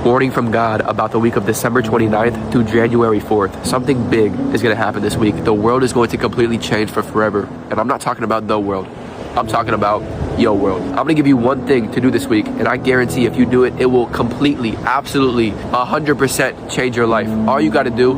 warning from God about the week of December 29th through January 4th. Something big is going to happen this week. The world is going to completely change for forever. And I'm not talking about the world. I'm talking about your world. I'm going to give you one thing to do this week, and I guarantee if you do it, it will completely, absolutely, 100% change your life. All you got to do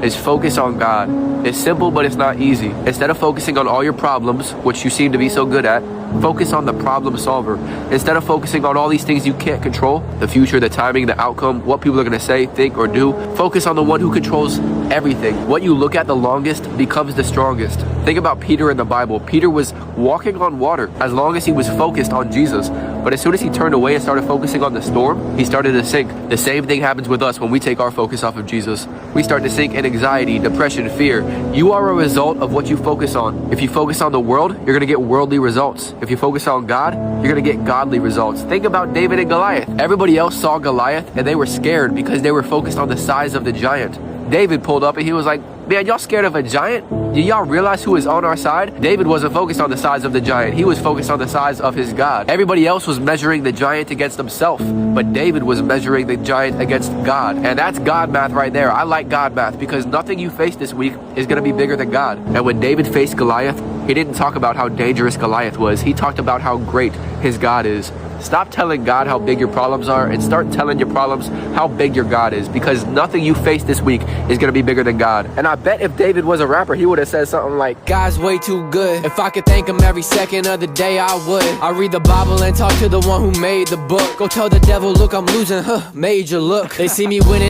is focus on God. It's simple, but it's not easy. Instead of focusing on all your problems, which you seem to be so good at, focus on the problem solver. Instead of focusing on all these things you can't control, the future, the timing, the outcome, what people are going to say, think, or do, focus on the one who controls everything. What you look at the longest becomes the strongest. Think about Peter in the Bible. Peter was walking on water as long as he was focused on Jesus. But as soon as he turned away and started focusing on the storm, he started to sink. The same thing happens with us when we take our focus off of Jesus. We start to sink in anxiety, depression, fear. You are a result of what you focus on. If you focus on the world, you're going to get worldly results. If you focus on God, you're going to get godly results. Think about David and Goliath. Everybody else saw Goliath and they were scared because they were focused on the size of the giant. David pulled up and he was like, man, y'all scared of a giant? Do y'all realize who is on our side? David wasn't focused on the size of the giant. He was focused on the size of his God. Everybody else was measuring the giant against himself, but David was measuring the giant against God. And that's God math right there. I like God math because nothing you face this week is going to be bigger than God. And when David faced Goliath, he didn't talk about how dangerous Goliath was. He talked about how great his God is. Stop telling God how big your problems are and start telling your problems how big your God is, because nothing you face this week is going to be bigger than God. And I bet if David was a rapper, he would have said something like, God's way too good. If I could thank him every second of the day, I would. I read the Bible and talk to the one who made the book. Go tell the devil, look, I'm losing, major look. They see me winning.